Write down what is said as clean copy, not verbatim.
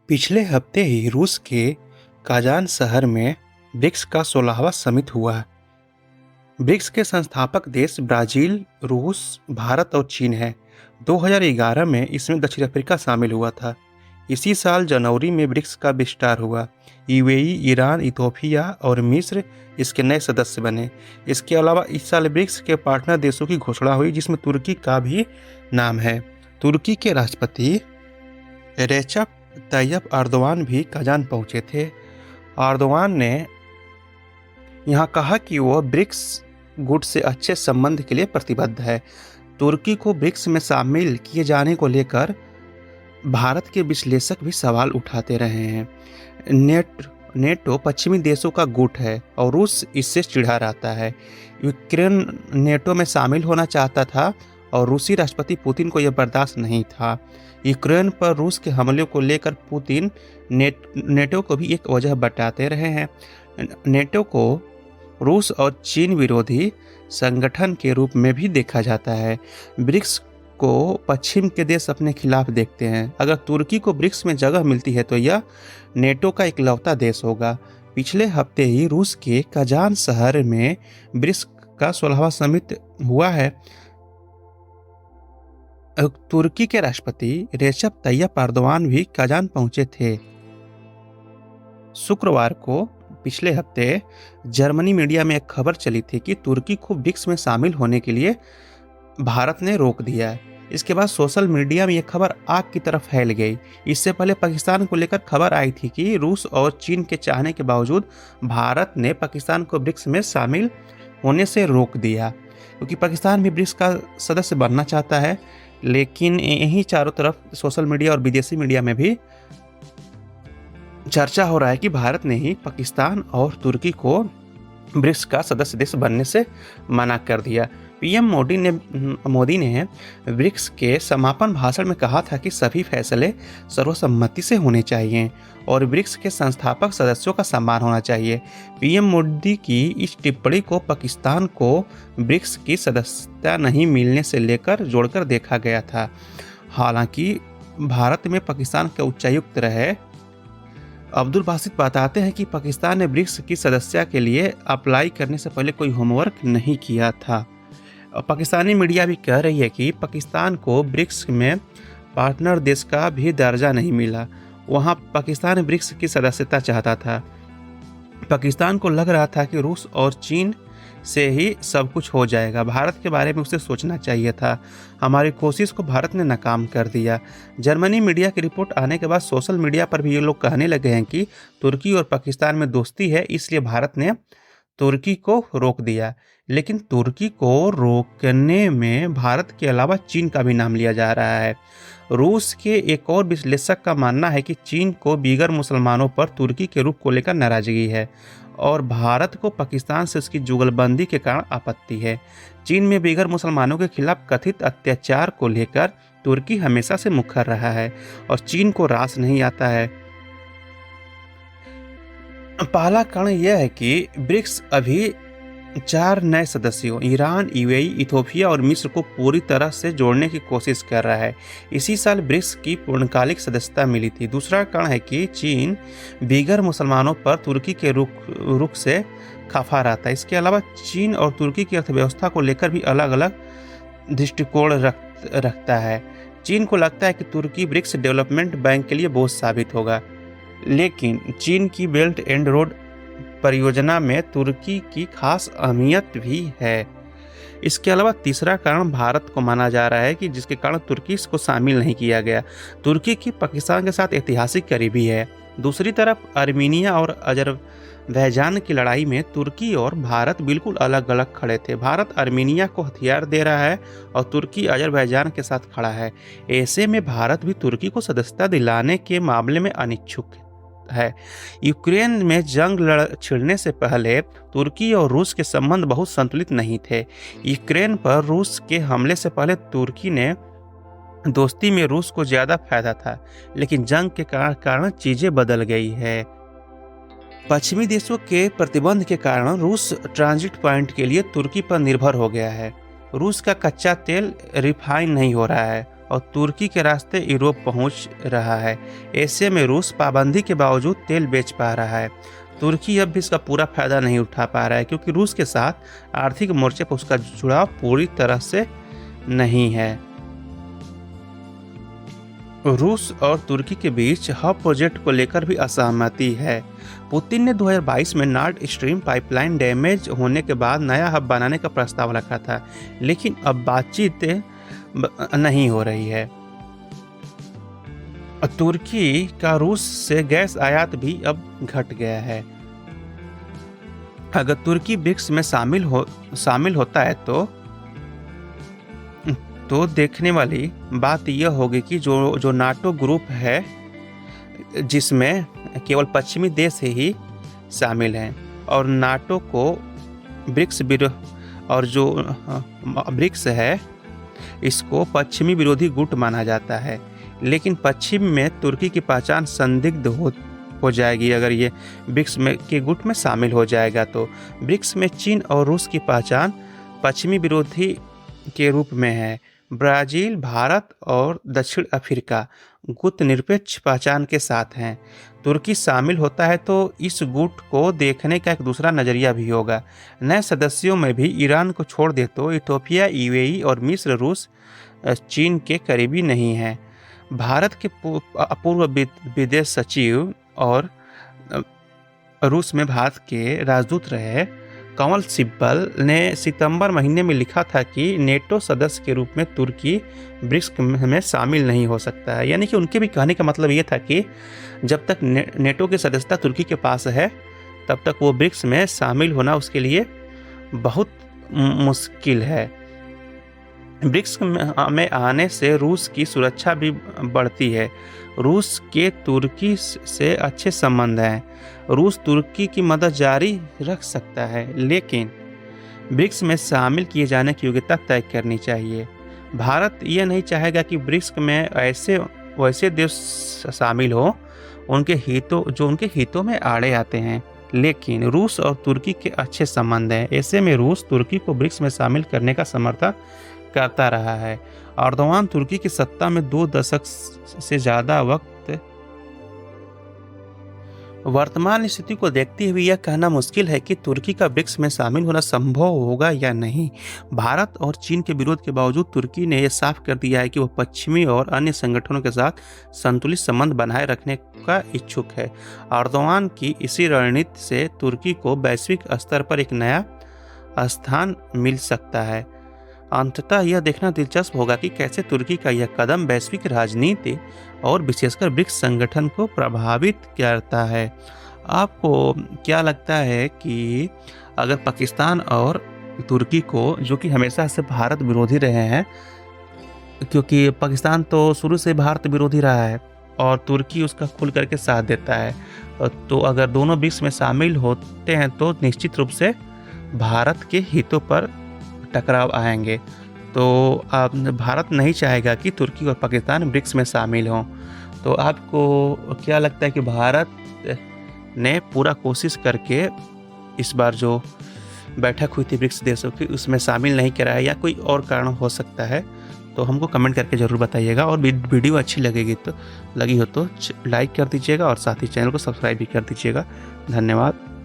पिछले हफ्ते ही रूस के काजान शहर में ब्रिक्स का 16वां समिट हुआ। ब्रिक्स के संस्थापक देश ब्राजील, रूस, भारत और चीन हैं। 2011 में इसमें दक्षिण अफ्रीका शामिल हुआ था। इसी साल जनवरी में ब्रिक्स का विस्तार हुआ। यूएई, ईरान, इथोपिया और मिस्र इसके नए सदस्य बने। इसके अलावा इस साल ब्रिक्स के पार्टनर देशों की घोषणा हुई, जिसमें तुर्की का भी नाम है। तुर्की के राष्ट्रपति रेचप तैयप अर्दोवान भी कजान पहुंचे थे। अर्दोवान ने यहाँ कहा कि वह ब्रिक्स गुट से अच्छे संबंध के लिए प्रतिबद्ध है। तुर्की को ब्रिक्स में शामिल किए जाने को लेकर भारत के विश्लेषक भी सवाल उठाते रहे हैं। नेटो पश्चिमी देशों का गुट है और रूस इससे चिढ़ा रहता है। यूक्रेन नेटो में शामिल होना चाहता था और रूसी राष्ट्रपति पुतिन को यह बर्दाश्त नहीं था। यूक्रेन पर रूस के हमलों को लेकर पुतिन नेटो को भी एक वजह बताते रहे हैं। नेटो को रूस और चीन विरोधी संगठन के रूप में भी देखा जाता है। ब्रिक्स को पश्चिम के देश अपने खिलाफ देखते हैं। अगर तुर्की को ब्रिक्स में जगह मिलती है तो यह नेटो का इकलौता देश होगा। पिछले हफ्ते ही रूस के कजान शहर में ब्रिक्स का 16वां समिट हुआ है। तुर्की के राष्ट्रपति रेचप तैयप अर्दोवान भी कजान पहुंचे थे। शुक्रवार को पिछले हफ्ते जर्मनी मीडिया में एक खबर चली थी कि तुर्की को ब्रिक्स में शामिल होने के लिए भारत ने रोक दिया है। इसके बाद सोशल मीडिया में यह खबर आग की तरफ फैल गई। इससे पहले पाकिस्तान को लेकर खबर आई थी कि रूस और चीन के चाहने के बावजूद भारत ने पाकिस्तान को ब्रिक्स में शामिल होने से रोक दिया, क्योंकि पाकिस्तान भी ब्रिक्स का सदस्य बनना चाहता है। लेकिन यही चारों तरफ सोशल मीडिया और विदेशी मीडिया में भी चर्चा हो रहा है कि भारत ने ही पाकिस्तान और तुर्की को ब्रिक्स का सदस्य देश बनने से मना कर दिया। पीएम मोदी ने ब्रिक्स के समापन भाषण में कहा था कि सभी फैसले सर्वसम्मति से होने चाहिए और ब्रिक्स के संस्थापक सदस्यों का सम्मान होना चाहिए। पीएम मोदी की इस टिप्पणी को पाकिस्तान को ब्रिक्स की सदस्यता नहीं मिलने से लेकर जोड़कर देखा गया था। हालांकि भारत में पाकिस्तान के उच्चायुक्त रहे अब्दुल बासित बताते हैं कि पाकिस्तान ने ब्रिक्स की सदस्यता के लिए अप्लाई करने से पहले कोई होमवर्क नहीं किया था। पाकिस्तानी मीडिया भी कह रही है कि पाकिस्तान को ब्रिक्स में पार्टनर देश का भी दर्जा नहीं मिला। वहां पाकिस्तान ब्रिक्स की सदस्यता चाहता था। पाकिस्तान को लग रहा था कि रूस और चीन से ही सब कुछ हो जाएगा। भारत के बारे में उसे सोचना चाहिए था। हमारी कोशिश को भारत ने नाकाम कर दिया। जर्मनी मीडिया की रिपोर्ट आने के बाद सोशल मीडिया पर भी ये लोग कहने लगे हैं कि तुर्की और पाकिस्तान में दोस्ती है, इसलिए भारत ने तुर्की को रोक दिया। लेकिन तुर्की को रोकने में भारत के अलावा चीन का भी नाम लिया जा रहा है। रूस के एक और विश्लेषक का मानना है कि चीन को बीगर मुसलमानों पर तुर्की के रुख को लेकर नाराजगी है और भारत को पाकिस्तान से उसकी जुगलबंदी के कारण आपत्ति है। चीन में बीगर मुसलमानों के खिलाफ कथित अत्याचार को लेकर तुर्की हमेशा से मुखर रहा है और चीन को रास नहीं आता है। पहला कारण यह है कि ब्रिक्स अभी 4 नए सदस्यों ईरान, यूएई, इथोपिया और मिस्र को पूरी तरह से जोड़ने की कोशिश कर रहा है। इसी साल ब्रिक्स की पूर्णकालिक सदस्यता मिली थी। दूसरा कारण है कि चीन बीगर मुसलमानों पर तुर्की के रुख से खफा रहता है। इसके अलावा चीन और तुर्की की अर्थव्यवस्था को लेकर भी अलग अलग दृष्टिकोण रखता है। चीन को लगता है कि तुर्की ब्रिक्स डेवलपमेंट बैंक के लिए बोझ साबित होगा, लेकिन चीन की बेल्ट एंड रोड परियोजना में तुर्की की खास अहमियत भी है। इसके अलावा तीसरा कारण भारत को माना जा रहा है कि जिसके कारण तुर्की इसको शामिल नहीं किया गया। तुर्की की पाकिस्तान के साथ ऐतिहासिक करीबी है। दूसरी तरफ आर्मीनिया और अजरबैजान की लड़ाई में तुर्की और भारत बिल्कुल अलग अलग खड़े थे। भारत आर्मीनिया को हथियार दे रहा है और तुर्की अजरबैजान के साथ खड़ा है। ऐसे में भारत भी तुर्की को सदस्यता दिलाने के मामले में अनिच्छुक है। यूक्रेन में जंग छिड़ने से पहले तुर्की और रूस के संबंध बहुत संतुलित नहीं थे। यूक्रेन पर रूस के हमले से पहले तुर्की ने दोस्ती में रूस को ज्यादा फायदा था, लेकिन जंग के कारण चीजें बदल गई है। पश्चिमी देशों के प्रतिबंध के कारण रूस ट्रांजिट पॉइंट के लिए तुर्की पर निर्भर हो गया है। रूस का कच्चा तेल रिफाइन नहीं हो रहा है और तुर्की के रास्ते यूरोप पहुंच रहा है। ऐसे में रूस पाबंदी के बावजूद तेल बेच पा रहा है। तुर्की अब भी इसका पूरा फायदा नहीं उठा पा रहा है, क्योंकि रूस के साथ आर्थिक मोर्चे पर उसका जुड़ाव पूरी तरह से नहीं है। रूस और तुर्की के बीच हब प्रोजेक्ट को लेकर भी असहमति है। पुतिन ने 2022 में नॉर्ड स्ट्रीम पाइपलाइन डैमेज होने के बाद नया हब बनाने का प्रस्ताव रखा था, लेकिन अब बातचीत नहीं हो रही है। तुर्की का रूस से गैस आयात भी अब घट गया है। अगर तुर्की ब्रिक्स में शामिल होता है तो देखने वाली बात यह होगी कि जो नाटो ग्रुप है, जिसमें केवल पश्चिमी देश ही शामिल हैं, और नाटो को ब्रिक्स और जो ब्रिक्स है इसको पश्चिमी विरोधी गुट माना जाता है। लेकिन पश्चिम में तुर्की की पहचान संदिग्ध हो जाएगी अगर ये ब्रिक्स में के गुट में शामिल हो जाएगा। तो ब्रिक्स में चीन और रूस की पहचान पश्चिमी विरोधी के रूप में है। ब्राज़ील, भारत और दक्षिण अफ्रीका गुट निरपेक्ष पहचान के साथ हैं। तुर्की शामिल होता है तो इस गुट को देखने का एक दूसरा नज़रिया भी होगा। नए सदस्यों में भी ईरान को छोड़ दे तो इथोपिया, यूएई और मिस्र रूस चीन के करीबी नहीं हैं। भारत के पूर्व विदेश सचिव और रूस में भारत के राजदूत रहे कंवल सिब्बल ने सितंबर महीने में लिखा था कि नेटो सदस्य के रूप में तुर्की ब्रिक्स में शामिल नहीं हो सकता है। यानी कि उनके भी कहने का मतलब ये था कि जब तक नेटो की सदस्यता तुर्की के पास है, तब तक वो ब्रिक्स में शामिल होना उसके लिए बहुत मुश्किल है। ब्रिक्स में आने से रूस की सुरक्षा भी बढ़ती है। रूस के तुर्की से अच्छे संबंध हैं। रूस तुर्की की मदद जारी रख सकता है, लेकिन ब्रिक्स में शामिल किए जाने की योग्यता तय करनी चाहिए। भारत यह नहीं चाहेगा कि ब्रिक्स में वैसे देश शामिल हो उनके हितों में आड़े आते हैं। लेकिन रूस और तुर्की के अच्छे संबंध हैं। ऐसे में रूस तुर्की को ब्रिक्स में शामिल करने का समर्थन करता रहा है। एर्दोगान तुर्की की सत्ता में 2 दशक से ज़्यादा वक्त। वर्तमान स्थिति को देखते हुए यह कहना मुश्किल है कि तुर्की का ब्रिक्स में शामिल होना संभव होगा या नहीं। भारत और चीन के विरोध के बावजूद तुर्की ने यह साफ कर दिया है कि वह पश्चिमी और अन्य संगठनों के साथ संतुलित संबंध बनाए रखने का इच्छुक है। एर्दोगान की इसी रणनीति से तुर्की को वैश्विक स्तर पर एक नया स्थान मिल सकता है। अंततः यह देखना दिलचस्प होगा कि कैसे तुर्की का यह कदम वैश्विक राजनीति और विशेषकर ब्रिक्स संगठन को प्रभावित करता है। आपको क्या लगता है कि अगर पाकिस्तान और तुर्की को, जो कि हमेशा से भारत विरोधी रहे हैं, क्योंकि पाकिस्तान तो शुरू से भारत विरोधी रहा है और तुर्की उसका खुल करके साथ देता है, तो अगर दोनों ब्रिक्स में शामिल होते हैं तो निश्चित रूप से भारत के हितों पर टकराव आएंगे। तो भारत नहीं चाहेगा कि तुर्की और पाकिस्तान ब्रिक्स में शामिल हों। तो आपको क्या लगता है कि भारत ने पूरा कोशिश करके इस बार जो बैठक हुई थी ब्रिक्स देशों की, उसमें शामिल नहीं कराया, या कोई और कारण हो सकता है? तो हमको कमेंट करके ज़रूर बताइएगा। और वीडियो अच्छी लगी हो तो लाइक कर दीजिएगा और साथ ही चैनल को सब्सक्राइब भी कर दीजिएगा। धन्यवाद।